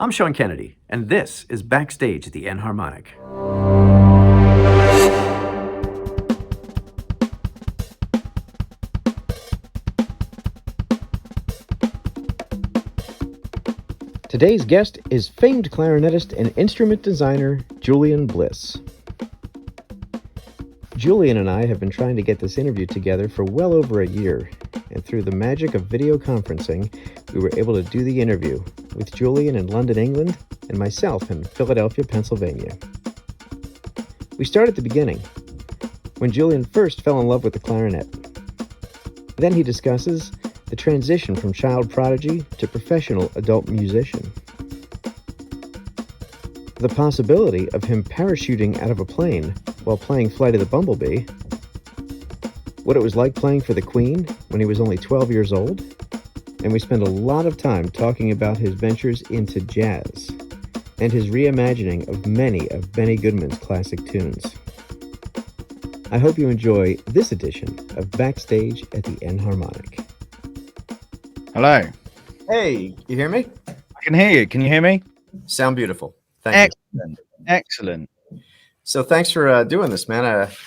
I'm Sean Kennedy, and this is Backstage at the Enharmonic. Today's guest is famed clarinetist and instrument designer Julian Bliss. Julian and I have been trying to get this interview together for well over a year, and through the magic of video conferencing, we were able to do the interview with Julian in London, England, and myself in Philadelphia, Pennsylvania. We start at the beginning, when Julian first fell in love with the clarinet. Then he discusses the transition from child prodigy to professional adult musician. The possibility of him parachuting out of a plane while playing Flight of the Bumblebee. What it was like playing for the Queen when he was only 12 years old. And we spend a lot of time talking about his ventures into jazz and his reimagining of many of Benny Goodman's classic tunes. I hope you enjoy this edition of Backstage at the Enharmonic. Hello. Hey, you hear me? I can hear you. Can you hear me? Sound beautiful. Thank you. Excellent. So thanks for doing this, man. I've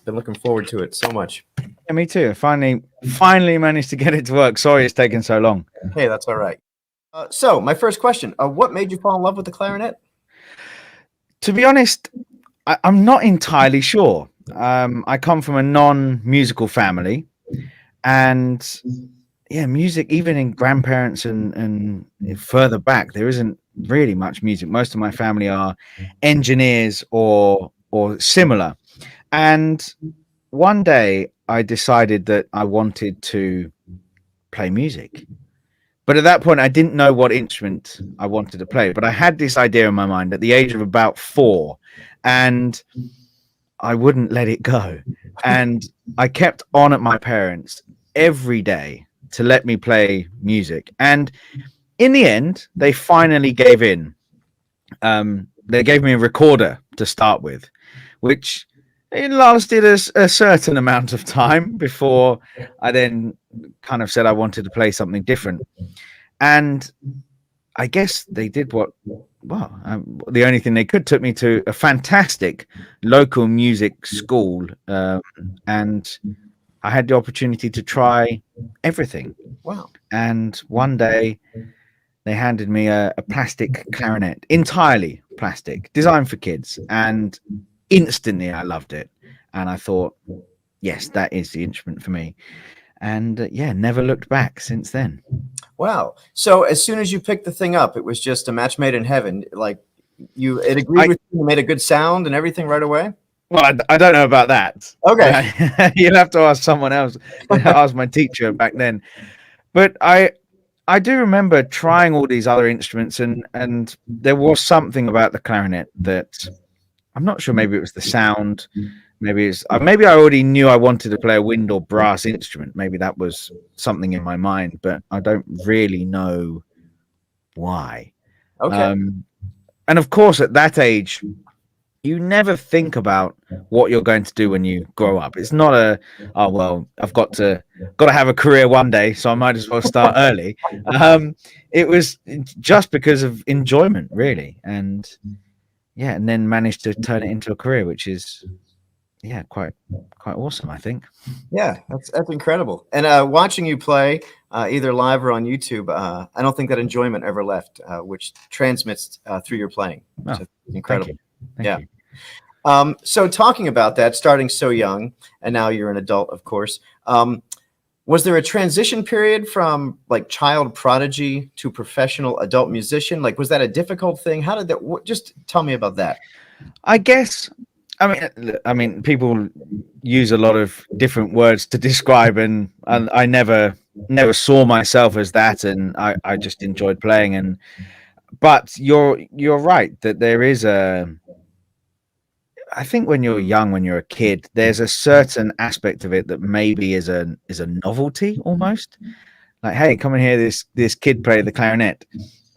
been looking forward to it so much. Yeah, me too. Finally managed to get it to work. Sorry it's taken so long. Hey, that's all right. So my first question, what made you fall in love with the clarinet? To be honest, I'm not entirely sure. I come from a non-musical family, and yeah, music, even in grandparents and further back, there isn't really much music. Most of my family are engineers or similar. And one day I decided that I wanted to play music. But at that point, I didn't know what instrument I wanted to play. But I had this idea in my mind at the age of about 4, and I wouldn't let it go. And I kept on at my parents every day to let me play music. And in the end, they finally gave in. They gave me a recorder to start with, which it lasted a certain amount of time before I then kind of said I wanted to play something different. And I guess they did the only thing they could, took me to a fantastic local music school, and I had the opportunity to try everything. Wow. And one day they handed me a plastic clarinet, entirely plastic, designed for kids. And instantly I loved it. And I thought, yes, that is the instrument for me. And never looked back since then. Wow. So as soon as you picked the thing up, it was just a match made in heaven. Like it agreed with you, made a good sound and everything right away? Well, I don't know about that. Okay. You'll have to ask someone else. Ask my teacher back then. But I do remember trying all these other instruments, and there was something about the clarinet that I'm not sure. Maybe it was the sound. Maybe I already knew I wanted to play a wind or brass instrument. Maybe that was something in my mind, but I don't really know why. Okay. And of course, at that age, you never think about what you're going to do when you grow up. It's not I've got to have a career one day, so I might as well start early. It was just because of enjoyment, really, and then managed to turn it into a career, which is quite awesome, I think. Yeah, that's incredible. And watching you play, either live or on YouTube, I don't think that enjoyment ever left, which transmits through your playing. So incredible. Thank you. So talking about that, starting so young, and now you're an adult, of course, was there a transition period from like child prodigy to professional adult musician? Like, was that a difficult thing? How did that, just tell me about that. I guess, I mean, people use a lot of different words to describe, and I never saw myself as that, and I just enjoyed playing. But you're right that there is I think when you're young, when you're a kid, there's a certain aspect of it that maybe is a novelty almost. Like, hey, come and hear this kid play the clarinet,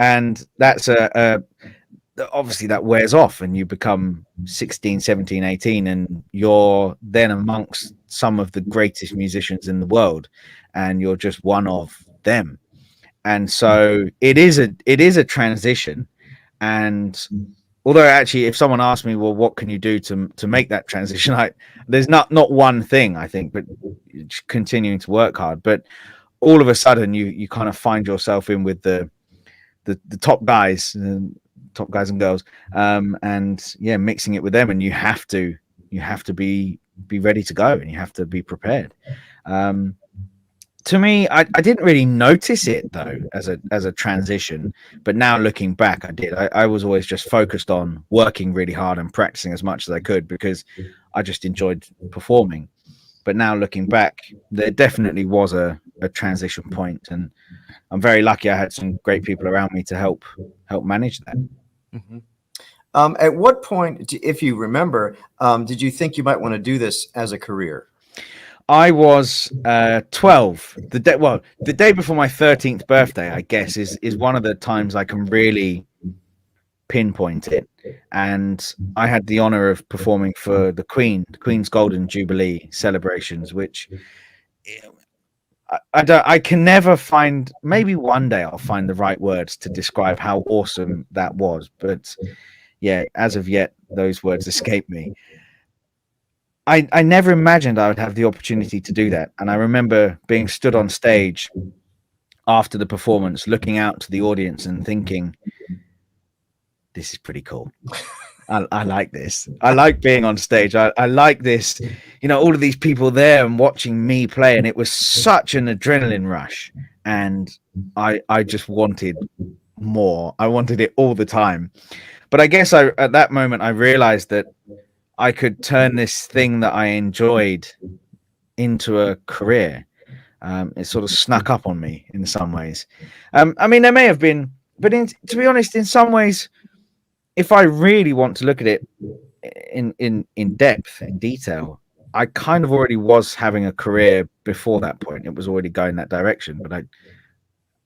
and that's obviously that wears off, and you become 16, 17, 18, and you're then amongst some of the greatest musicians in the world, and you're just one of them. and so it is a transition. And although actually, if someone asked me, well, what can you do to make that transition, there's not one thing, I think, but continuing to work hard. But all of a sudden you kind of find yourself in with the top guys and girls, and yeah, mixing it with them, and you have to be ready to go, and you have to be prepared. To me, I didn't really notice it though as a transition, but now looking back, I did. I was always just focused on working really hard and practicing as much as I could because I just enjoyed performing. But now looking back, there definitely was a transition point, and I'm very lucky I had some great people around me to help manage that. Mm-hmm. At what point, if you remember, did you think you might want to do this as a career? I was 12. The day before my 13th birthday, I guess, is one of the times I can really pinpoint it. And I had the honor of performing for the Queen's Golden Jubilee celebrations, which I can never find. Maybe one day I'll find the right words to describe how awesome that was. But yeah, as of yet, those words escape me. I never imagined I would have the opportunity to do that. And I remember being stood on stage after the performance, looking out to the audience and thinking, this is pretty cool. I like this. I like being on stage. I like this, all of these people there and watching me play. And it was such an adrenaline rush. And I just wanted more. I wanted it all the time. But I guess at that moment, I realized that I could turn this thing that I enjoyed into a career. It sort of snuck up on me in some ways. I mean, there may have been, but to be honest, in some ways, if I really want to look at it in depth, in detail, I kind of already was having a career before that point. It was already going that direction, but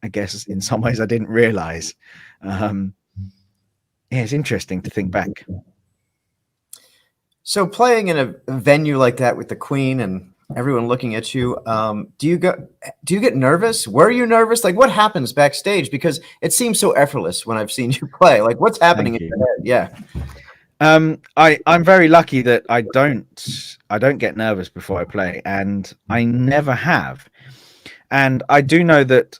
I guess in some ways I didn't realize. Yeah, it's interesting to think back. So playing in a venue like that with the Queen and everyone looking at you, do you get nervous? Were you nervous? Like, what happens backstage? Because it seems so effortless when I've seen you play. Like, what's happening in your head? Yeah. I'm very lucky that I don't get nervous before I play, and I never have. And I do know that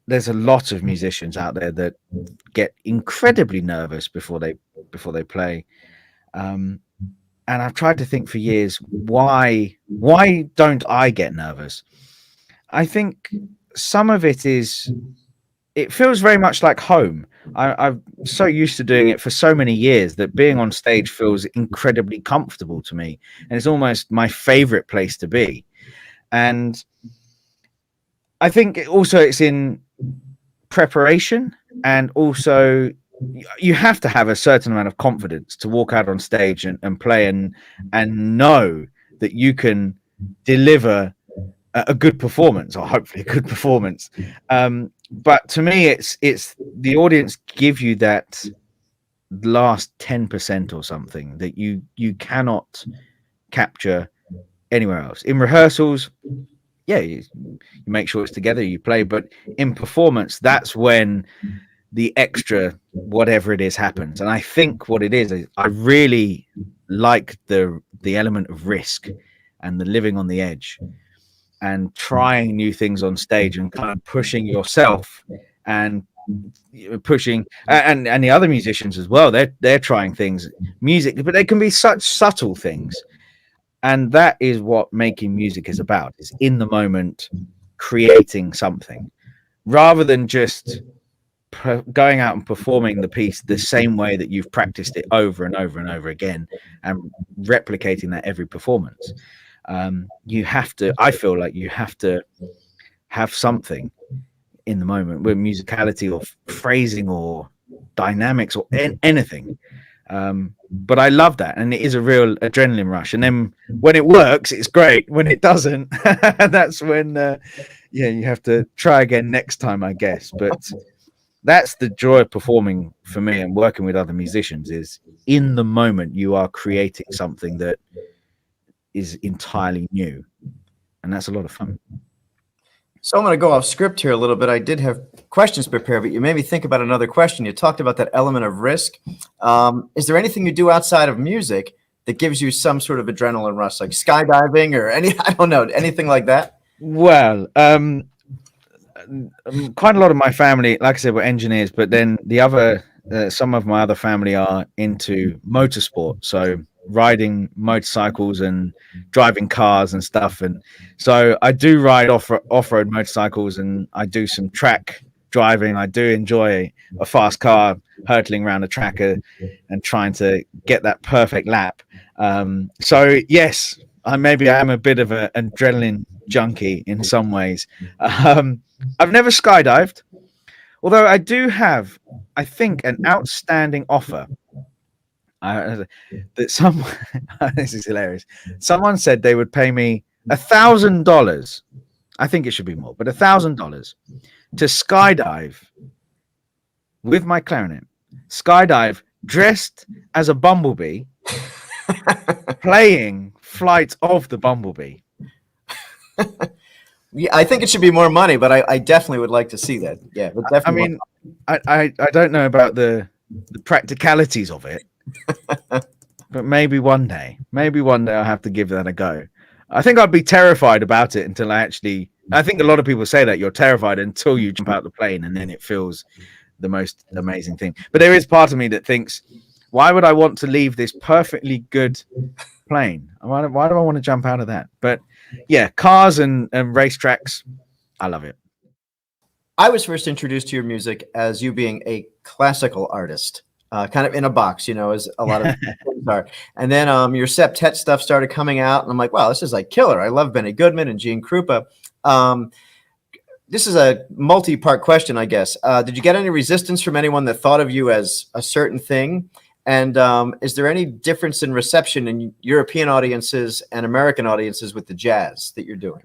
there's a lot of musicians out there that get incredibly nervous before they play. And I've tried to think for years, why don't I get nervous? I think some of it feels very much like home. I'm so used to doing it for so many years that being on stage feels incredibly comfortable to me. And it's almost my favorite place to be. And I think also it's in preparation, and also you have to have a certain amount of confidence to walk out on stage and play and know that you can deliver a good performance, or hopefully a good performance. But to me, it's the audience give you that last 10% or something that you cannot capture anywhere else. In rehearsals, yeah, you make sure it's together, you play, but in performance, that's when the extra whatever it is happens. And I think what it is I really like the element of risk and the living on the edge and trying new things on stage and kind of pushing yourself and pushing and the other musicians as well. They're trying things, music, but they can be such subtle things. And that is what making music is about, is in the moment creating something rather than just going out and performing the piece the same way that you've practiced it over and over and over again and replicating that every performance. You have to, I feel like you have to have something in the moment with musicality or phrasing or dynamics or anything. But I love that, and it is a real adrenaline rush. And then when it works, it's great. When it doesn't, that's when you have to try again next time, I guess. But that's the joy of performing for me and working with other musicians, is in the moment you are creating something that is entirely new, and that's a lot of fun. So I'm going to go off script here a little bit. I did have questions prepared, but you made me think about another question. You talked about that element of risk. Is there anything you do outside of music that gives you some sort of adrenaline rush, like skydiving or I don't know, anything like that? Well, quite a lot of my family, like I said, were engineers, but then some of my other family are into motorsport. So riding motorcycles and driving cars and stuff. And so I do ride off-road motorcycles, and I do some track driving. I do enjoy a fast car hurtling around a track and trying to get that perfect lap. So yes, I am a bit of an adrenaline junkie in some ways. I've never skydived, although I do have, I think, an outstanding offer. That some this is hilarious. Someone said they would pay me $1,000. I think it should be more, but $1,000 to skydive with my clarinet. Skydive dressed as a bumblebee, playing Flight of the Bumblebee. Yeah, I think it should be more money, but I definitely would like to see that. Yeah, I mean, I don't know about the practicalities of it, but maybe one day I'll have to give that a go. I think I'd be terrified about it until I think a lot of people say that you're terrified until you jump out the plane, and then it feels the most amazing thing. But there is part of me that thinks, why would I want to leave this perfectly good plane? Why do I want to jump out of that? But yeah, cars and racetracks, I love it. I was first introduced to your music as you being a classical artist, kind of in a box, as a lot of things are. And then your septet stuff started coming out, and I'm like, wow, this is like killer. I love Benny Goodman and Gene Krupa. This is a multi-part question, I guess. Did you get any resistance from anyone that thought of you as a certain thing? And is there any difference in reception in European audiences and American audiences with the jazz that you're doing?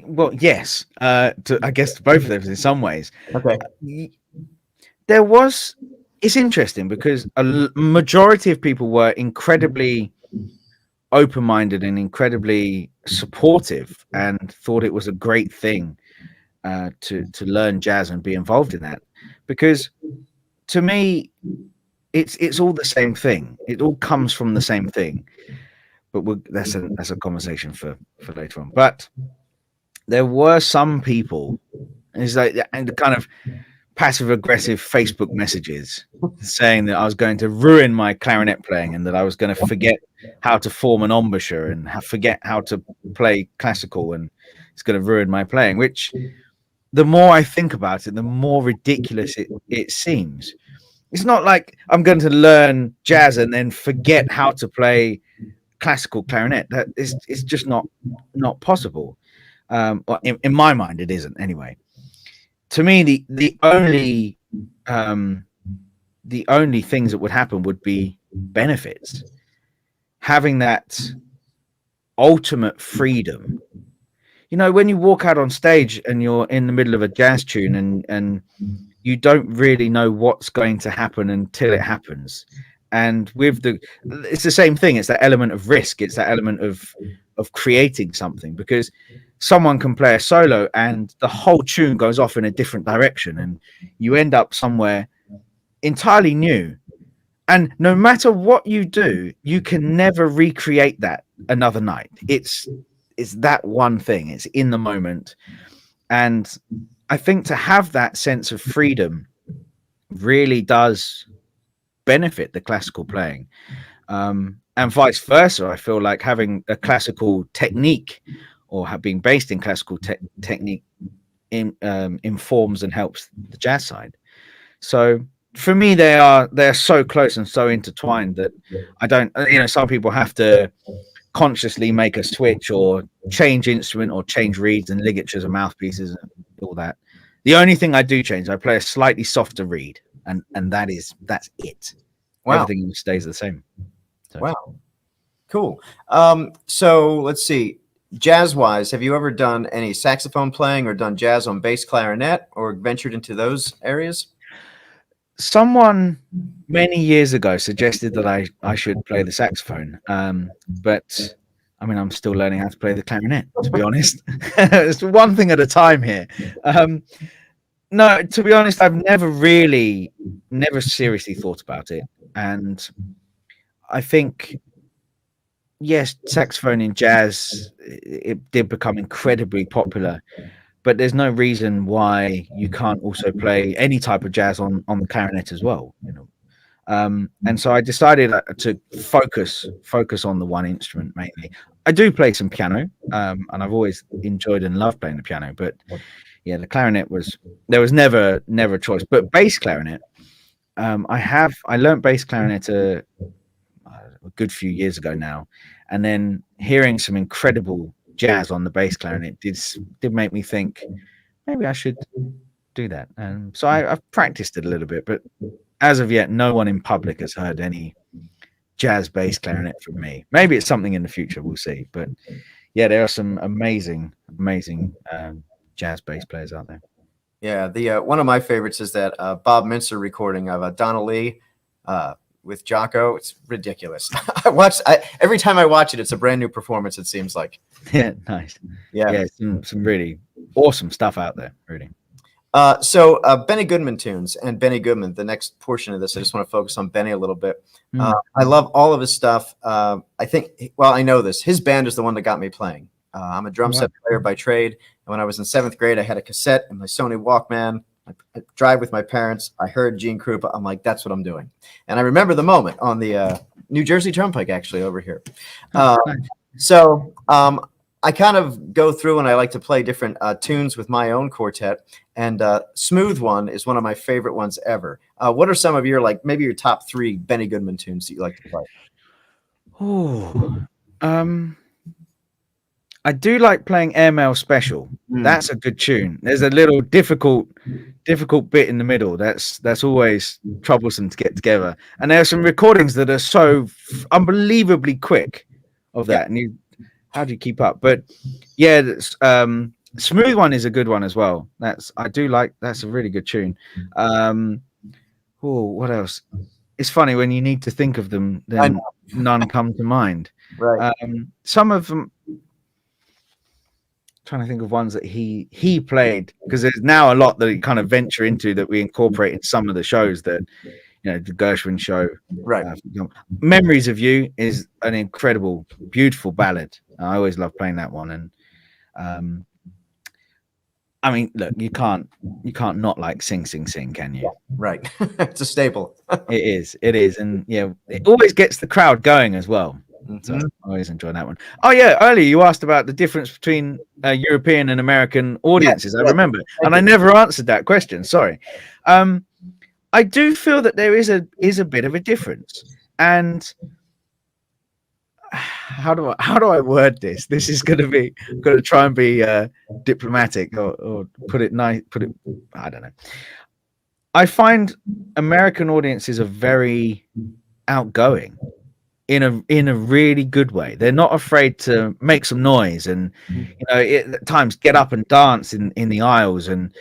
Well, yes. I guess both of those in some ways. Okay. It's interesting because a majority of people were incredibly open-minded and incredibly supportive and thought it was a great thing to learn jazz and be involved in that, because to me it's all the same thing. It all comes from the same thing. But that's a conversation for later on. But there were some people, and the kind of passive aggressive Facebook messages saying that I was going to ruin my clarinet playing and that I was going to forget how to form an embouchure and forget how to play classical, and it's going to ruin my playing, which the more I think about it, the more ridiculous it seems. It's not like I'm going to learn jazz and then forget how to play classical clarinet. That is, it's just not possible. Well, in my mind, it isn't anyway. To me, the only things that would happen would be benefits. Having that ultimate freedom. When you walk out on stage and you're in the middle of a jazz tune and you don't really know what's going to happen until it happens. And it's the same thing. It's that element of risk. It's that element of creating something, because someone can play a solo and the whole tune goes off in a different direction and you end up somewhere entirely new. And no matter what you do, you can never recreate that another night. It's that one thing. It's in the moment. And I think to have that sense of freedom really does benefit the classical playing. And vice versa. I feel like having a classical technique or being based in classical technique informs and helps the jazz side. So for me, they're so close and so intertwined that I don't, some people have to consciously make a switch or change instrument or change reeds and ligatures and mouthpieces and all that. The only thing I do change, I play a slightly softer reed, and that's it. Wow. Everything stays the same. So. Wow. Cool. So let's see. Jazz-wise, have you ever done any saxophone playing or done jazz on bass clarinet or ventured into those areas? Someone many years ago suggested that I should play the saxophone, but I mean, I'm still learning how to play the clarinet, to be honest. It's one thing at a time here. No, to be honest, I've never seriously thought about it. And I think, yes, saxophone in jazz, it did become incredibly popular, but there's no reason why you can't also play any type of jazz on the clarinet as well, you know. And so I decided to focus on the one instrument mainly. I do play some piano, and I've always enjoyed and loved playing the piano, but yeah, the clarinet was there was never a choice. But bass clarinet, I learned bass clarinet a good few years ago now, and then hearing some incredible jazz on the bass clarinet did make me think maybe I should do that. And so I've practiced it a little bit, but as of yet, no one in public has heard any jazz bass clarinet from me. Maybe it's something in the future, we'll see. But yeah, there are some amazing jazz bass players out there. Yeah, the one of my favorites is that Bob Mincer recording of Donna Lee with Jocko. It's ridiculous. Every time I watch it, it's a brand new performance. It seems like. Yeah, nice. Yeah, some really awesome stuff out there, really. So Benny Goodman tunes and Benny Goodman. The next portion of this, I just want to focus on Benny a little bit. I love all of his stuff. I think, well, I know this. His band is the one that got me playing. I'm a drum set player by trade. And when I was in 7th grade, I had a cassette in my Sony Walkman. I drive with my parents. I heard Gene Krupa. I'm like, that's what I'm doing. And I remember the moment on the New Jersey Turnpike, actually, over here. So I kind of go through and I like to play different tunes with my own quartet. And Smooth One is one of my favorite ones ever. What are some of your, like, maybe your top 3 Benny Goodman tunes that you like to play? Oh, I do like playing Airmail Special. That's a good tune. There's a little difficult bit in the middle. That's always troublesome to get together. And there are some recordings that are so unbelievably quick of that. And how do you keep up? But yeah, Smooth One is a good one as well. That's a really good tune. What else? It's funny when you need to think of them, then none come to mind. Right. Some of them. Trying to think of ones that he played, because there's now a lot that we kind of venture into that we incorporate in some of the shows that, you know, the Gershwin show. Right. Memories of You is an incredible, beautiful ballad. I always love playing that one. And I mean, look, you can't not like Sing Sing Sing, can you? Yeah, right. It's a staple. It is, and yeah, it always gets the crowd going as well. So I always enjoy that one. Oh yeah, earlier you asked about the difference between European and American audiences. I remember, and I never answered that question. Sorry. I do feel that there is a bit of a difference. And how do I word this? This is going to try and be diplomatic or put it nice. I don't know. I find American audiences are very outgoing. In a really good way. They're not afraid to make some noise, and you know, at times get up and dance in the aisles, and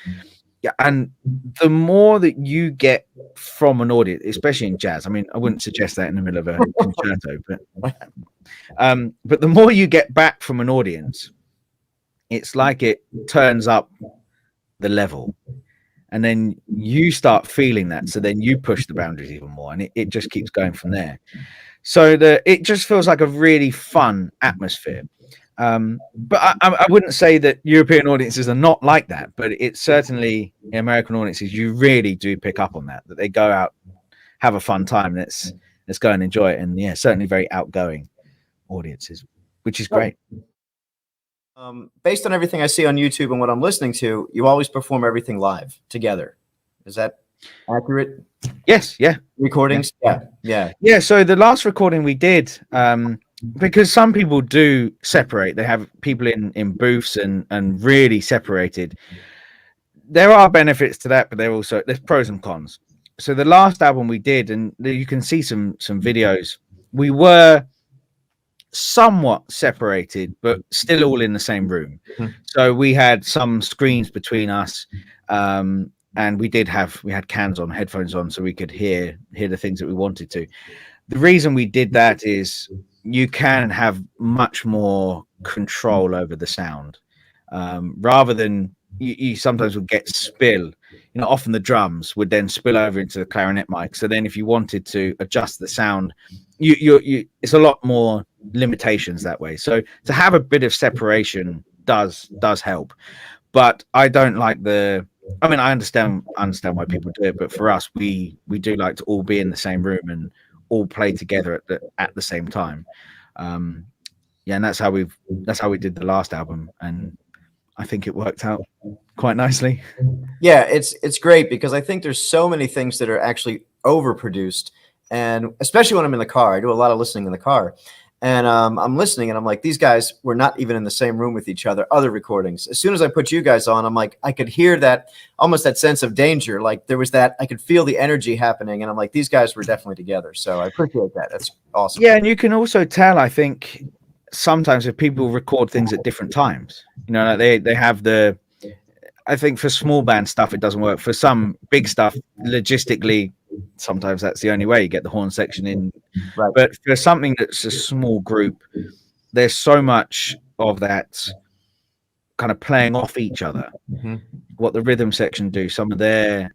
the more that you get from an audience, especially in jazz. I mean, I wouldn't suggest that in the middle of a concerto, but the more you get back from an audience, it's like it turns up the level, and then you start feeling that. So then you push the boundaries even more, and it just keeps going from there. So it just feels like a really fun atmosphere. But I wouldn't say that European audiences are not like that, but it's certainly American audiences, you really do pick up on that they go out, have a fun time. Let's go and enjoy it. And yeah, certainly very outgoing audiences, which is great. Based on everything I see on YouTube and what I'm listening to, you always perform everything live together. Is that accurate? Yes. Yeah. Recordings. Yeah. So the last recording we did, because some people do separate, they have people in booths and really separated. There are benefits to that, but there's pros and cons. So the last album we did, and you can see some videos, we were somewhat separated, but still all in the same room. So we had some screens between us. And we had cans on, headphones on, so we could hear the things that we wanted to. The reason we did that is you can have much more control over the sound, rather than you sometimes would get spill. Often the drums would then spill over into the clarinet mic. So then if you wanted to adjust the sound, it's a lot more limitations that way. So to have a bit of separation does help. But I don't like I understand why people do it, but for us, we do like to all be in the same room and all play together at the same time. And that's how we did the last album, and I think it worked out quite nicely. Yeah, it's great because I think there's so many things that are actually overproduced, and especially when I'm in the car, I do a lot of listening in the car, and I'm listening and I'm like, these guys were not even in the same room with each other. Other recordings, as soon as I put you guys on, I'm like, I could hear that, almost that sense of danger. Like there was that, I could feel the energy happening, and I'm like, these guys were definitely together. So I appreciate that. That's awesome. Yeah, and you can also tell, I think, sometimes if people record things at different times, like they have I think for small band stuff it doesn't work. For some big stuff, logistically, sometimes that's the only way you get the horn section in. Right. But for something that's a small group, there's so much of that kind of playing off each other. Mm-hmm. What the rhythm section do, some of their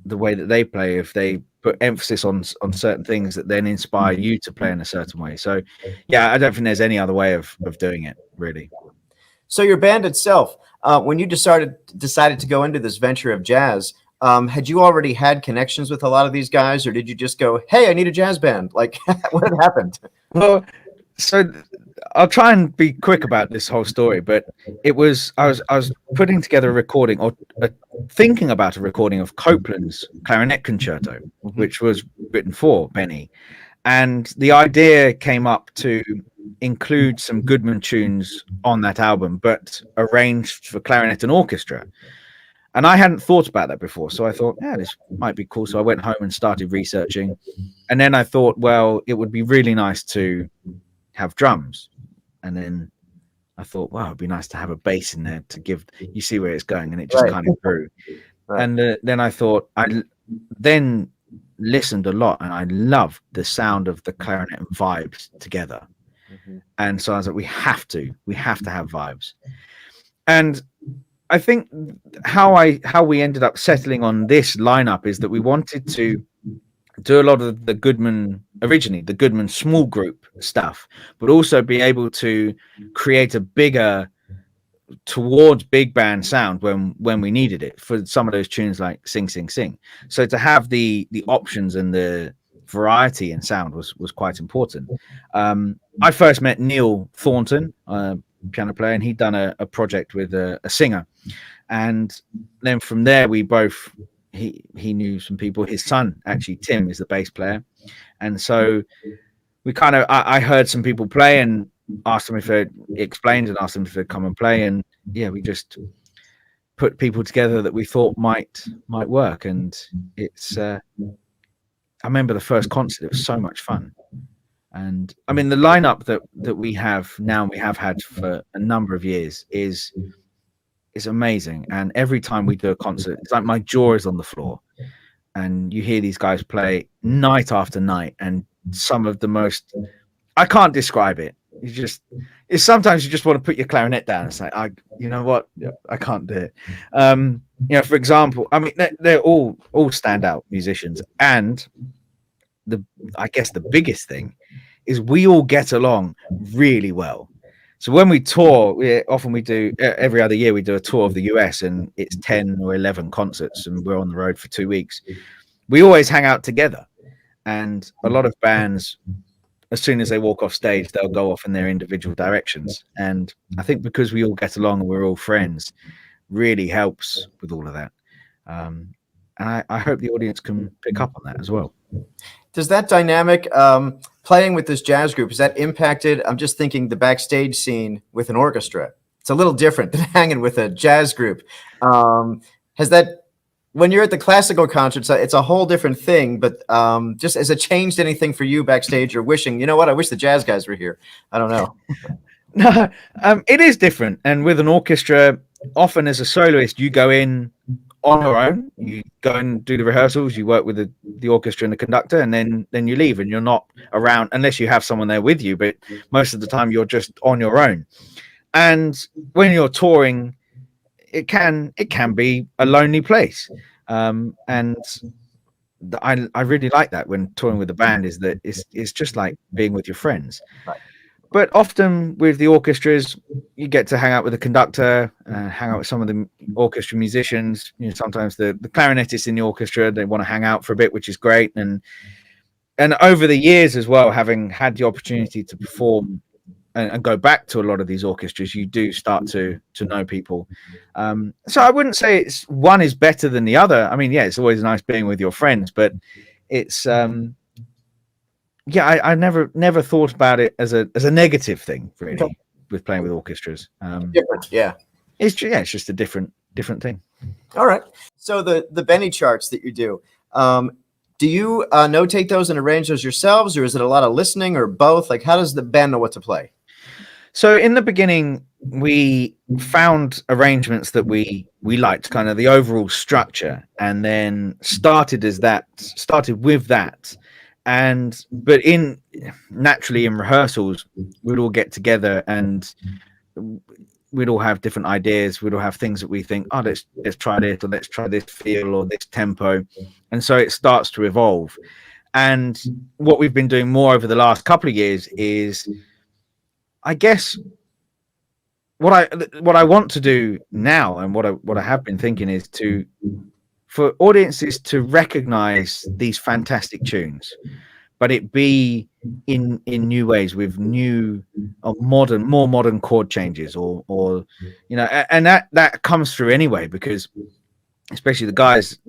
the way that they play, if they put emphasis on certain things that then inspire you to play in a certain way. So yeah, I don't think there's any other way of doing it, really. So your band itself, when you decided to go into this venture of jazz, had you already had connections with a lot of these guys, or did you just go, hey, I need a jazz band? Like, what had happened? Well, so I'll try and be quick about this whole story, but I was putting together a recording, or thinking about a recording of Copland's Clarinet Concerto, which was written for Benny. And the idea came up to include some Goodman tunes on that album, but arranged for clarinet and orchestra. And I hadn't thought about that before. So I thought, yeah, this might be cool. So I went home and started researching. And then I thought, well, it would be really nice to have drums. And then I thought, wow, it'd be nice to have a bass in there to give, you see where it's going. And it just kind of grew. Right. And then I thought, I then listened a lot, and I loved the sound of the clarinet and vibes together. And so I was like, we have to have vibes. And I think how we ended up settling on this lineup is that we wanted to do a lot of the Goodman small group stuff, but also be able to create a bigger towards big band sound when we needed it for some of those tunes like Sing Sing Sing. So to have the options and the variety in sound was quite important. I first met Neil Thornton, piano player, and he'd done a project with a singer, and then from there we both he knew some people. His son, actually, Tim, is the bass player, and so we kind of I heard some people play and asked them if they explained and asked them if they'd come and play, and yeah, we just put people together that we thought might work. And it's I remember the first concert, it was so much fun. And I mean, the lineup that we have now, we have had for a number of years, is amazing. And every time we do a concert, it's like my jaw is on the floor, and you hear these guys play night after night, and some of the most, I can't describe it. It's sometimes you just want to put your clarinet down and say, you know what, I can't do it. For example, I mean, they're all standout musicians, and I guess the biggest thing is we all get along really well. So when we tour, we do every other year, we do a tour of the US, and it's 10 or 11 concerts, and we're on the road for 2 weeks. We always hang out together, and a lot of bands, as soon as they walk off stage, they'll go off in their individual directions. And I think because we all get along and we're all friends, really helps with all of that. And I hope the audience can pick up on that as well. Does that dynamic, playing with this jazz group, is that impacted? I'm just thinking the backstage scene with an orchestra. It's a little different than hanging with a jazz group. Has that, when you're at the classical concerts, it's a whole different thing, but just has it changed anything for you backstage, or wishing, you know what, I wish the jazz guys were here? I don't know. No, it is different. And with an orchestra, often as a soloist, you go in on your own, you go and do the rehearsals, you work with the orchestra and the conductor, and then you leave, and you're not around unless you have someone there with you, but most of the time you're just on your own. And when you're touring, it can be a lonely place. And I really like that when touring with the band, is that it's just like being with your friends. Right. But often with the orchestras, you get to hang out with the conductor, hang out with some of the orchestra musicians. You know, sometimes the clarinetists in the orchestra, they want to hang out for a bit, which is great. And over the years as well, having had the opportunity to perform and go back to a lot of these orchestras, you do start to know people. So I wouldn't say one is better than the other. I mean, yeah, it's always nice being with your friends, but it's I never thought about it as a negative thing, really, with playing with orchestras. Different, yeah. It's just a different thing. All right. So the Benny charts that you do you notate those and arrange those yourselves, or is it a lot of listening, or both? Like, how does the band know what to play? So in the beginning, we found arrangements that we liked, kind of the overall structure, and then started with that. But naturally in rehearsals, we'd all get together and we'd all have different ideas. We'd all have things that we think, oh, let's try this, or let's try this feel or this tempo. And so it starts to evolve. And what we've been doing more over the last couple of years is, I guess, what I want to do now, and what I have been thinking, is for audiences to recognize these fantastic tunes, but it be in new ways, with new or more modern chord changes, or you know, and that comes through anyway, because especially the guys,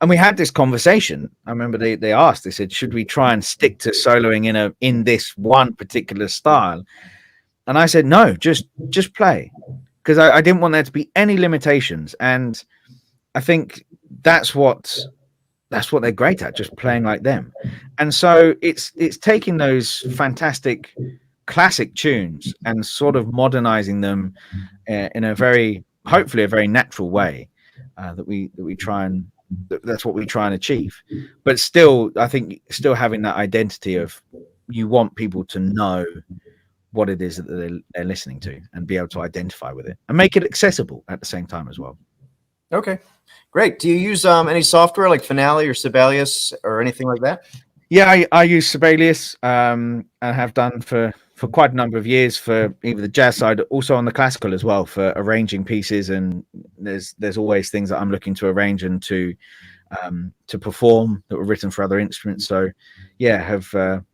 and we had this conversation. I remember they asked, they said, should we try and stick to soloing in this one particular style? And I said, no, just play, because I didn't want there to be any limitations. And I think that's what they're great at, just playing like them. And so it's taking those fantastic classic tunes and sort of modernizing them in hopefully a very natural way, that we try and that's what we try and achieve. But still, I think still having that identity of, you want people to know what it is that they're listening to and be able to identify with it and make it accessible at the same time as well. Okay, great. Do you use any software like Finale or Sibelius or anything like that? Yeah, I use Sibelius, and have done for quite a number of years, for either the jazz side, also on the classical as well, for arranging pieces. And there's always things that I'm looking to arrange and to perform that were written for other instruments. So yeah, have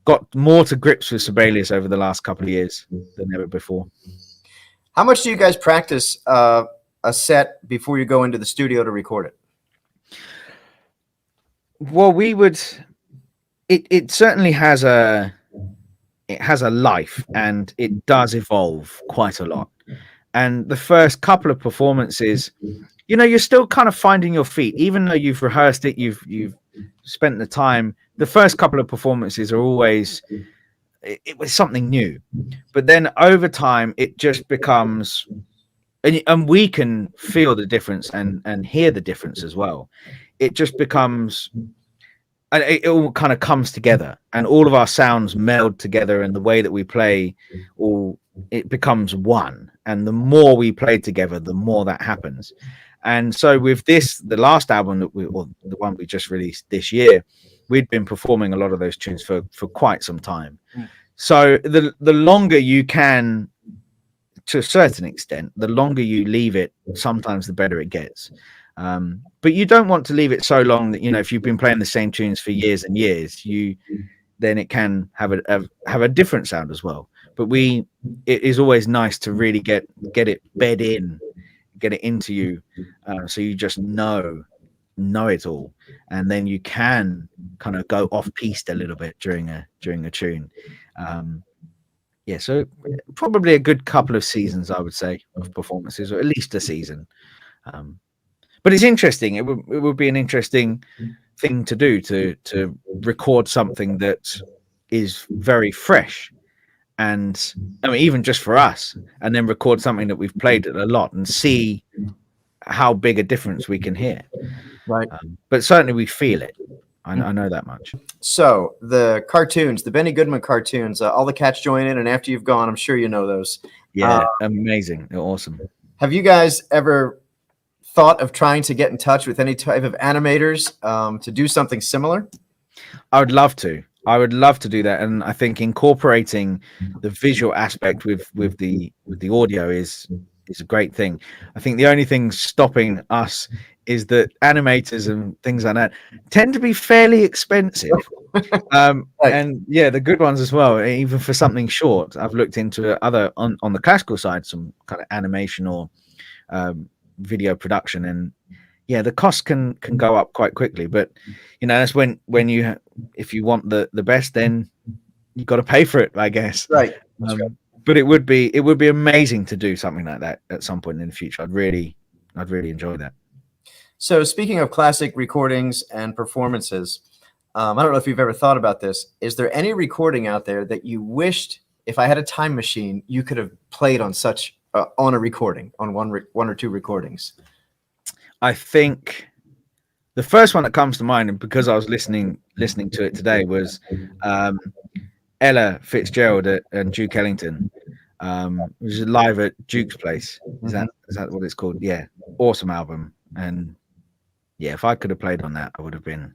got more to grips with Sibelius over the last couple of years than ever before. How much do you guys practice a set before you go into the studio to record it? Well, it certainly has a life, and it does evolve quite a lot. And the first couple of performances, you know, you're still kind of finding your feet, even though you've rehearsed it, you've spent the time. The first couple of performances are always, it was something new, but then over time it just becomes, and we can feel the difference and hear the difference as well. It just becomes, and it all kind of comes together, and all of our sounds meld together, and the way that we play, it becomes one. And the more we play together, the more that happens. And so with the last album the one we just released this year, we'd been performing a lot of those tunes for quite some time. So the longer you can, to a certain extent, the longer you leave it, sometimes the better it gets. But you don't want to leave it so long that, you know, if you've been playing the same tunes for years and years, then it can have a different sound as well. But it is always nice to really get it bed in, get it into you, so you just know it all, and then you can kind of go off piste a little bit during a tune. So probably a good couple of seasons, I would say, of performances, or at least a season. But it's interesting. It would be an interesting thing to do, to record something that is very fresh and I mean, even just for us, and then record something that we've played a lot and see how big a difference we can hear. Right. But certainly we feel it. I know that much. So the cartoons, the Benny Goodman cartoons, all the cats join in, and after you've gone, I'm sure you know those. Yeah, amazing. They're awesome. Have you guys ever thought of trying to get in touch with any type of animators to do something similar? I would love to. I would love to do that, and I think incorporating the visual aspect with the audio is a great thing. I think the only thing stopping us is that animators and things like that tend to be fairly expensive. Right. And yeah, the good ones as well. Even for something short, I've looked into other on the classical side, some kind of animation or video production, and yeah, the cost can go up quite quickly. But you know, that's when you if you want the best, then you've got to pay for it, I guess. Right. But it would be amazing to do something like that at some point in the future. I'd really enjoy that. So speaking of classic recordings and performances, I don't know if you've ever thought about this. Is there any recording out there that you wished, if I had a time machine, you could have played on such on a recording, on one or two recordings? I think the first one that comes to mind, and because I was listening to it today, was Ella Fitzgerald and Duke Ellington, which is live at Duke's place. Is that what it's called? Yeah, awesome album. And yeah, if I could have played on that, I would have been.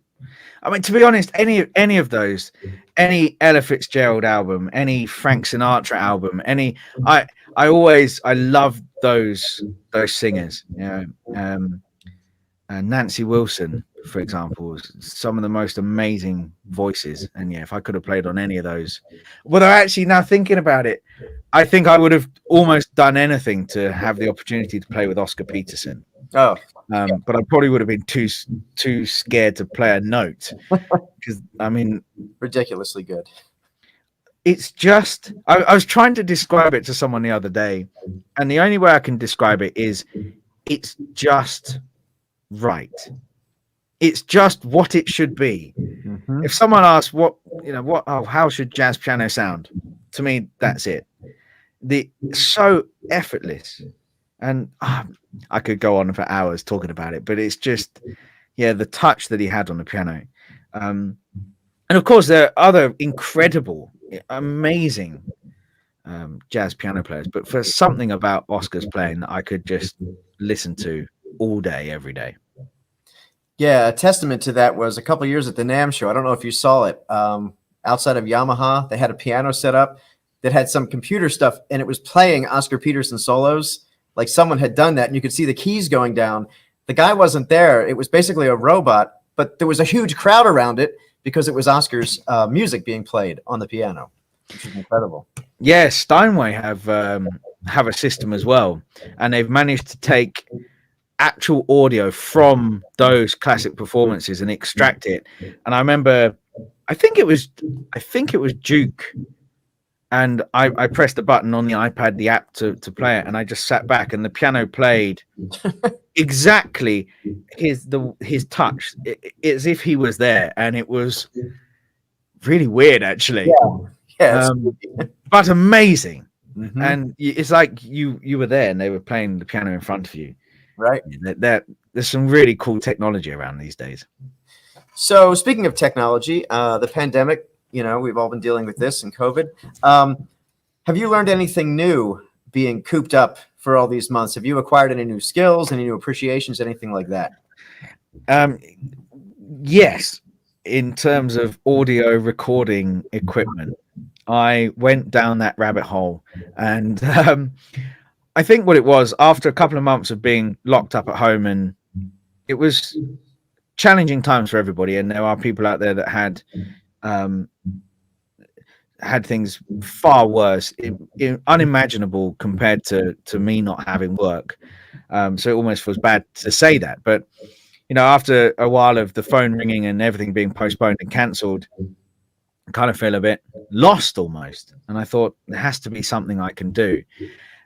I mean, to be honest, any of those, any Ella Fitzgerald album, any Frank Sinatra album, I love those singers. You know, Nancy Wilson, for example, some of the most amazing voices. And yeah, if I could have played on any of those, although actually now thinking about it, I think I would have almost done anything to have the opportunity to play with Oscar Peterson. Oh, but I probably would have been too scared to play a note, because I mean, ridiculously good. It's just I was trying to describe it to someone the other day, and the only way I can describe it is it's just right. It's just what it should be. Mm-hmm. If someone asks how should jazz piano sound, to me that's it. So effortless, and I could go on for hours talking about it, but it's just the touch that he had on the piano, and of course there are other incredible, amazing jazz piano players, but for something about Oscar's playing that I could just listen to all day, every day. Yeah, a testament to that was a couple of years at the NAMM show. I don't know if you saw it. Outside of Yamaha, they had a piano set up that had some computer stuff, and it was playing Oscar Peterson solos. Like someone had done that, and you could see the keys going down. The guy wasn't there. It was basically a robot, but there was a huge crowd around it because it was Oscar's music being played on the piano, which is incredible. Yeah, Steinway have a system as well, and they've managed to take actual audio from those classic performances and extract it. And I remember, I think it was Duke, and I pressed the button on the iPad, the app to play it, and I just sat back, and the piano played exactly his touch, as if he was there, and it was really weird, actually. Yeah. But amazing. Mm-hmm. And it's like you were there, and they were playing the piano in front of you. Right. There's some really cool technology around these days. So speaking of technology, the pandemic, we've all been dealing with this and COVID. Have you learned anything new being cooped up for all these months? Have you acquired any new skills, any new appreciations, anything like that? Yes. In terms of audio recording equipment, I went down that rabbit hole, and I think what it was, after a couple of months of being locked up at home, and it was challenging times for everybody, and there are people out there that had things far worse, unimaginable compared to me not having work. So it almost feels bad to say that, but after a while of the phone ringing and everything being postponed and cancelled, I kind of feel a bit lost almost, and I thought there has to be something I can do.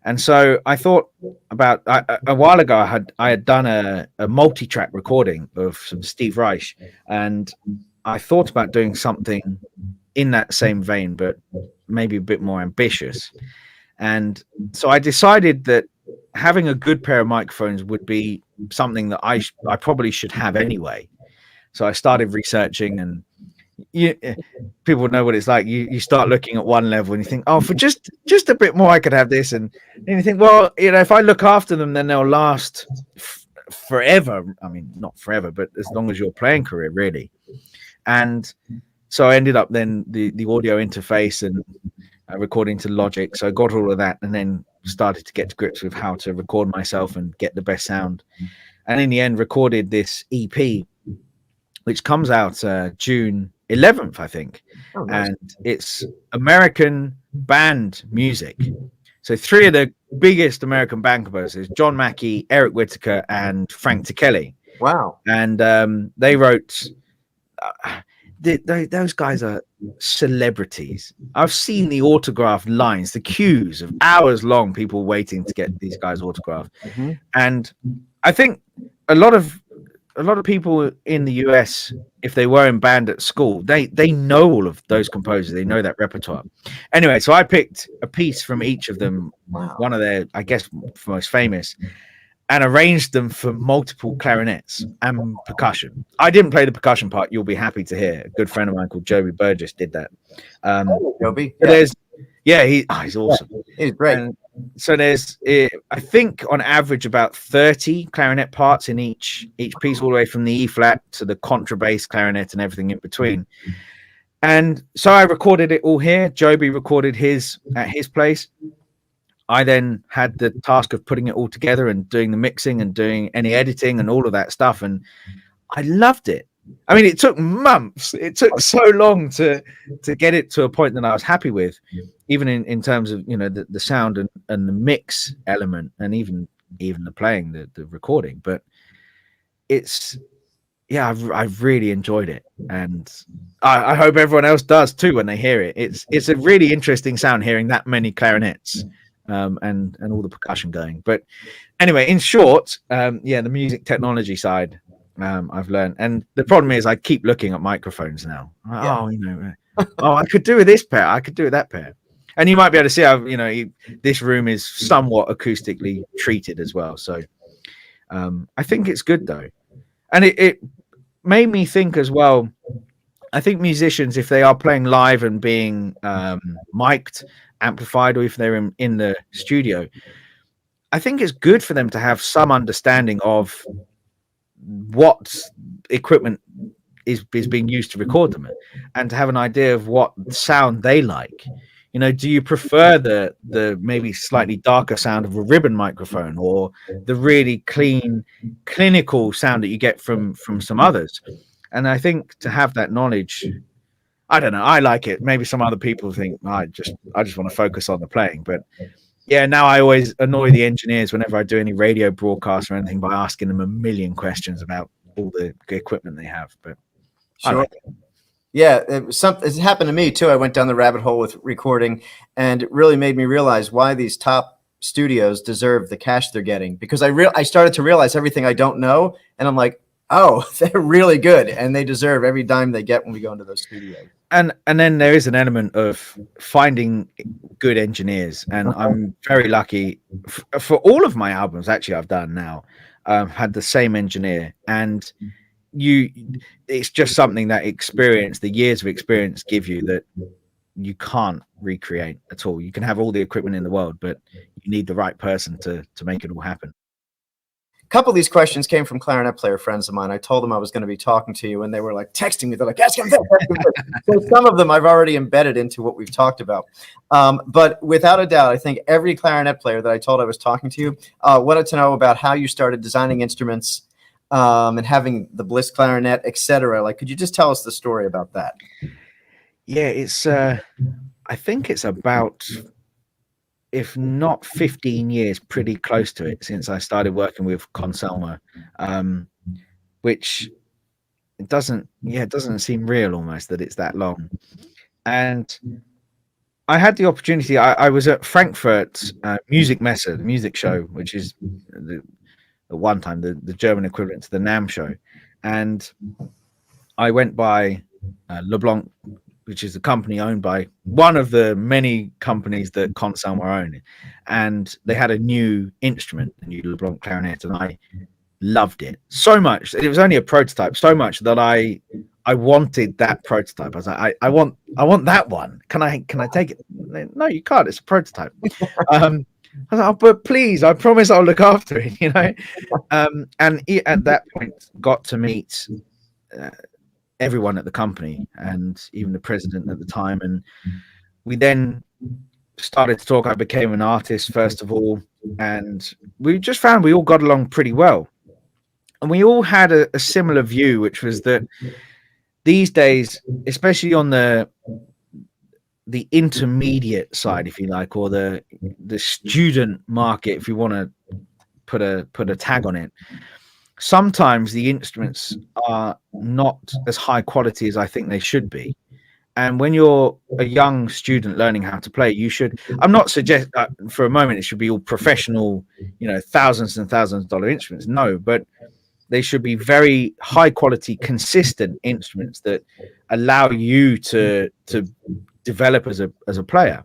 And so I thought about a while ago, I had done a multi-track recording of some Steve Reich, and I thought about doing something in that same vein, but maybe a bit more ambitious. And so I decided that having a good pair of microphones would be something that I probably should have anyway. So I started researching, and people know what it's like. You start looking at one level and you think, oh, for just a bit more, I could have this. And then you think, well, if I look after them, then they'll last forever. I mean, not forever, but as long as your playing career, really. And so I ended up then the audio interface and recording to Logic. So I got all of that, and then started to get to grips with how to record myself and get the best sound. And in the end, recorded this EP, which comes out June 11th, I think. Oh, nice. And it's American band music. So 3 of the biggest American band composers, John Mackey, Eric Whittaker, and Frank Ticelli. Wow. And they wrote... those guys are celebrities. I've seen the autograph lines, the queues of hours long, people waiting to get these guys autographed. Mm-hmm. And I think a lot of people in the US, if they were in band at school, they know all of those composers. They know that repertoire. Anyway, so I picked a piece from each of them, Wow. one of their, I guess, most famous, and arranged them for multiple clarinets and percussion. I didn't play the percussion part. You'll be happy to hear. A good friend of mine called Joby Burgess did that. Joby. Yeah. He's awesome. He's great. And so there's, I think, on average, about 30 clarinet parts in each piece, all the way from the E flat to the contrabass clarinet and everything in between. And so I recorded it all here. Joby recorded his at his place. I then had the task of putting it all together and doing the mixing and doing any editing and all of that stuff. And I loved it. I mean, it took months. It took so long to get it to a point that I was happy with, even in terms of, the sound and the mix element, and even the playing, the recording. But I've really enjoyed it. And I hope everyone else does too when they hear it. It's a really interesting sound hearing that many clarinets. And all the percussion going. But anyway, in short, the music technology side, I've learned. And the problem is I keep looking at microphones now. Yeah. I could do with this pair. I could do with that pair. And you might be able to see how, this room is somewhat acoustically treated as well. So I think it's good though. And it made me think as well, I think musicians, if they are playing live and being mic'd, amplified, or if they're in the studio, I think it's good for them to have some understanding of what equipment is being used to record them, and to have an idea of what sound they like. Do you prefer the maybe slightly darker sound of a ribbon microphone, or the really clean clinical sound that you get from some others? And I think to have that knowledge, I don't know, I like it. Maybe some other people think I just want to focus on the playing. But yeah, now I always annoy the engineers whenever I do any radio broadcasts or anything by asking them a million questions about all the equipment they have. But sure. I like it. Yeah, it's happened to me too. I went down the rabbit hole with recording, and it really made me realize why these top studios deserve the cash they're getting, because I started to realize everything I don't know, and I'm like, oh, they're really good, and they deserve every dime they get when we go into those studios. And then there is an element of finding good engineers, and I'm very lucky for all of my albums. Actually, I've done now had the same engineer, and it's just something that the years of experience give you that you can't recreate at all. You can have all the equipment in the world, but you need the right person to make it all happen. A couple of these questions came from clarinet player friends of mine. I told them I was going to be talking to you, and they were like texting me. They're like, ask him this. So some of them I've already embedded into what we've talked about. But without a doubt, I think every clarinet player that I told I was talking to wanted to know about how you started designing instruments and having the Bliss clarinet, etc. Like, could you just tell us the story about that? Yeah, it's I think it's about, if not 15 years, pretty close to it, since I started working with Conn-Selmer, which it doesn't seem real almost that it's that long. And I had the opportunity, I was at Frankfurt Music Messe, the music show, which is at one time the German equivalent to the NAMM show. And I went by LeBlanc which is a company owned by one of the many companies that Conn-Selmer own, and they had a new instrument, a new LeBlanc clarinet, and I loved it so much. It was only a prototype, so much that I wanted that prototype. I was like, I want that one. Can I take it? No, you can't. It's a prototype. I was like, oh, but please, I promise I'll look after it. You know, and at that point, got to meet everyone at the company and even the president at the time, and we then started to talk. I became an artist first of all, and we just found we all got along pretty well. And we all had a similar view, which was that these days, especially on the intermediate side, if you like, or the student market, if you want to put a tag on it, sometimes the instruments are not as high quality as I think they should be. And when you're a young student learning how to play, you should, I'm not suggest for a moment it should be all professional, you know, thousands and thousands of dollar instruments. No, but they should be very high quality, consistent instruments that allow you to develop as a player.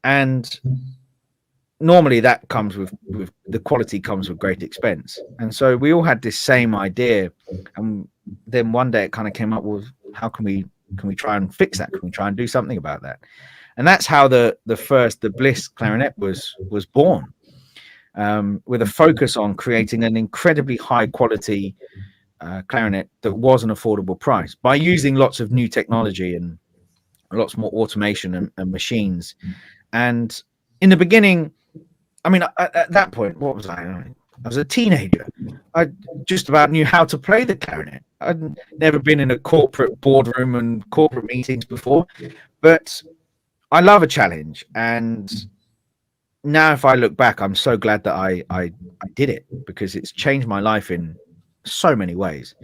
And normally that comes with the quality comes with great expense. And so we all had this same idea. And then one day it kind of came up with, how can we try and fix that? Can we try and do something about that? And that's how the Bliss clarinet was born. With a focus on creating an incredibly high quality clarinet that was an affordable price by using lots of new technology and lots more automation and machines. And in the beginning, I mean, at that point, what was I? I was a teenager. I just about knew how to play the clarinet. I'd never been in a corporate boardroom and corporate meetings before, but I love a challenge. And now if I look back, I'm so glad that I did it, because it's changed my life in so many ways.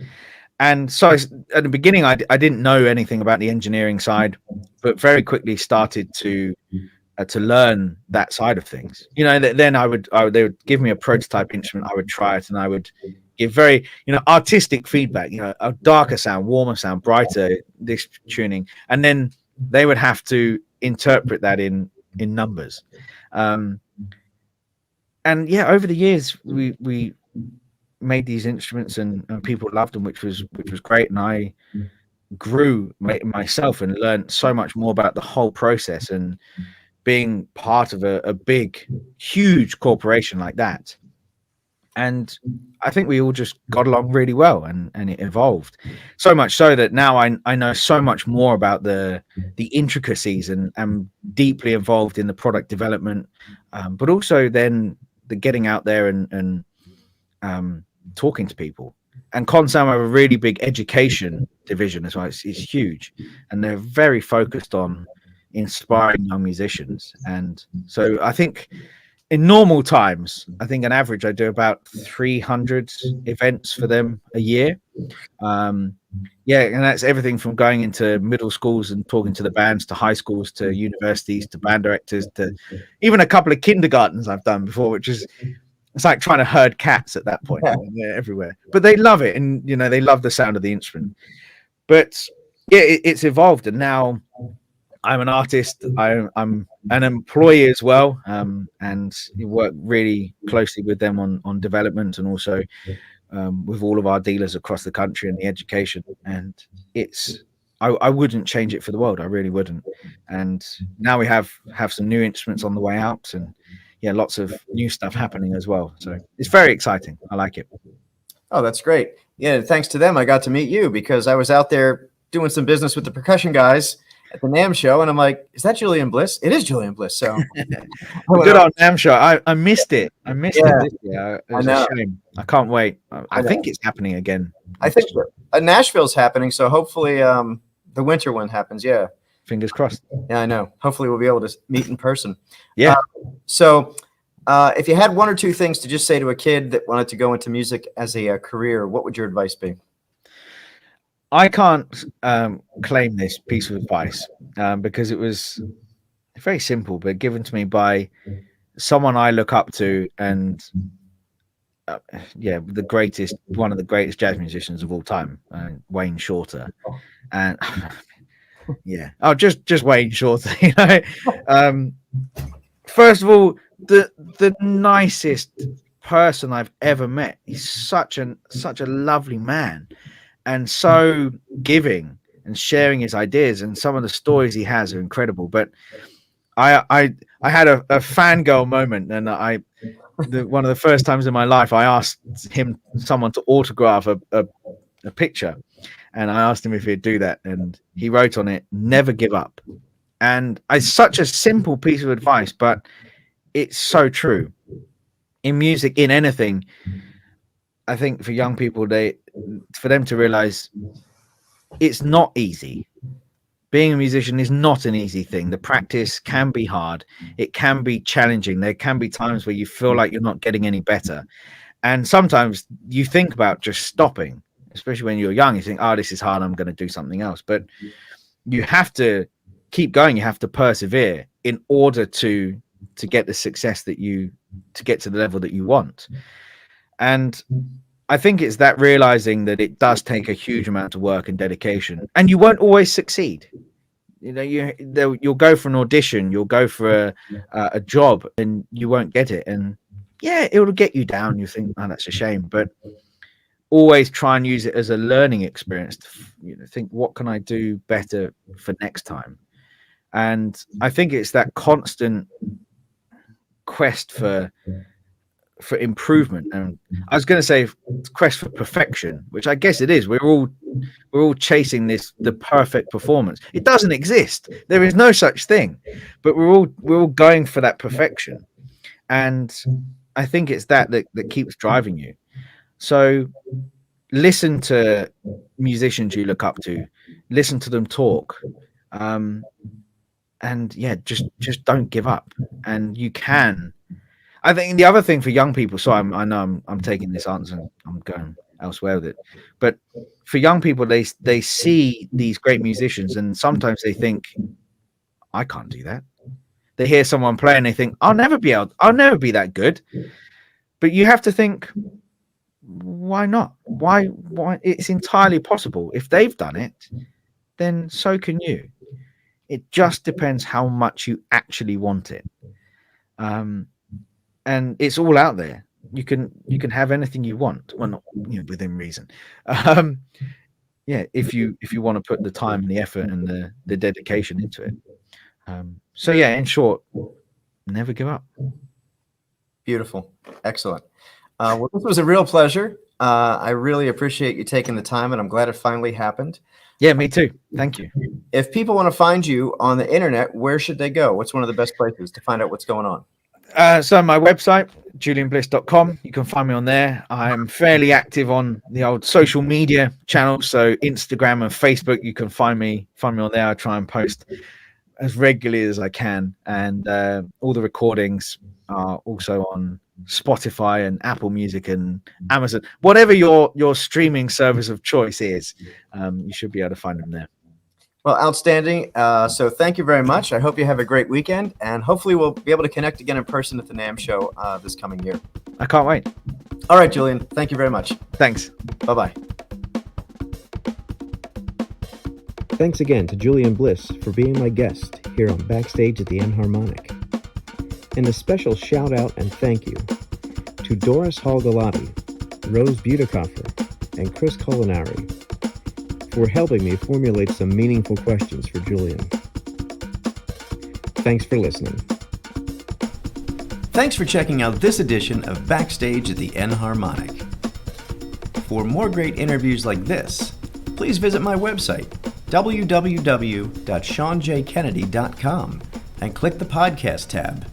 And so at the beginning, I didn't know anything about the engineering side, but very quickly started to learn that side of things. You know, then they would give me a prototype instrument, I would try it, and I would give very, you know, artistic feedback, you know, a darker sound, warmer sound, brighter, this tuning, and then they would have to interpret that in numbers. And yeah, over the years we made these instruments and people loved them, which was great. And I grew myself and learned so much more about the whole process, and being part of a big, huge corporation like that. And I think we all just got along really well, and it evolved so much so that now I know so much more about the intricacies, and am deeply involved in the product development, but also then the getting out there and talking to people. And Conn-Selmer have a really big education division as well. It's huge, and they're very focused on inspiring young musicians. And so I think in normal times, I think on average I do about 300 events for them a year. Yeah, and that's everything from going into middle schools and talking to the bands, to high schools, to universities, to band directors, to even a couple of kindergartens I've done before, which is, it's like trying to herd cats at that point. They're everywhere, but they love it, and you know, they love the sound of the instrument. But yeah, it's evolved, and now I'm an artist. I'm an employee as well, and you work really closely with them on development, and also with all of our dealers across the country and the education. And it's, I wouldn't change it for the world. I really wouldn't. And now we have some new instruments on the way out, and yeah, lots of new stuff happening as well. So it's very exciting. I like it. Oh, that's great. Yeah, thanks to them, I got to meet you, because I was out there doing some business with the percussion guys at the NAMM show, and I'm like, is that Julian Bliss? It is Julian Bliss. So good on NAMM show. I missed it. I missed it this year. It was a shame. I can't wait. I think it's happening again. I think Nashville's happening, so hopefully the winter one happens. Yeah. Fingers crossed. Yeah, I know. Hopefully we'll be able to meet in person. Yeah. So if you had one or two things to just say to a kid that wanted to go into music as a career, what would your advice be? I can't claim this piece of advice because it was very simple, but given to me by someone I look up to, and yeah, one of the greatest jazz musicians of all time, Wayne Shorter. And Yeah. Oh, just Wayne Shorter. You know, first of all, the nicest person I've ever met. He's such a lovely man, and so giving and sharing his ideas, and some of the stories he has are incredible. But I had a fangirl moment, and one of the first times in my life I asked someone to autograph a picture, and I asked him if he'd do that, and he wrote on it, "Never give up." And it's such a simple piece of advice, but it's so true. In music, in anything, I think for young people, for them to realize it's not easy. Being a musician is not an easy thing. The practice can be hard. It can be challenging. There can be times where you feel like you're not getting any better. And sometimes you think about just stopping, especially when you're young. You think, oh, this is hard, I'm going to do something else. But you have to keep going. You have to persevere in order to get the success to get to the level that you want. And I think it's that realizing that it does take a huge amount of work and dedication, and you won't always succeed. You know, you'll go for an audition, you'll go for a job, and you won't get it. And yeah, it will get you down. You think, oh, that's a shame. But always try and use it as a learning experience to think, what can I do better for next time? And I think it's that constant quest for improvement, and I was going to say quest for perfection, which I guess it is. We're all chasing the perfect performance. It doesn't exist. There is no such thing, but we're all going for that perfection, and I think it's that keeps driving you. So listen to musicians you look up to, listen to them talk, and yeah, just don't give up, and you can. I think the other thing for young people, so I know I'm taking this answer and I'm going elsewhere with it, but for young people, they see these great musicians, and sometimes they think, I can't do that. They hear someone play and they think, I'll never be that good. But you have to think, why not? Why? It's entirely possible. If they've done it, then so can you. It just depends how much you actually want it. And it's all out there. You can have anything you want. Well, not within reason. Yeah, if you want to put the time and the effort and the dedication into it. So yeah, in short, never give up. Beautiful. Excellent. Well, this was a real pleasure. I really appreciate you taking the time, and I'm glad it finally happened. Yeah, me too. Thank you. If people want to find you on the internet, where should they go? What's one of the best places to find out what's going on? So my website, julianbliss.com. You can find me on there. I'm fairly active on the old social media channels, so Instagram and Facebook. You can find me on there. I try and post as regularly as I can, and all the recordings are also on Spotify and Apple Music and Amazon. Whatever your streaming service of choice is, you should be able to find them there. Well, outstanding. So thank you very much. I hope you have a great weekend, and hopefully we'll be able to connect again in person at the NAMM show this coming year. I can't wait. All right, Julian. Thank you very much. Thanks. Bye-bye. Thanks again to Julian Bliss for being my guest here on Backstage at the Enharmonic. And a special shout out and thank you to Doris Hall-Galati, Rose Butikoffer, and Chris Colinari for helping me formulate some meaningful questions for Julian. Thanks for listening. Thanks for checking out this edition of Backstage at the Enharmonic. For more great interviews like this, please visit my website, www.seanjkennedy.com, and click the podcast tab.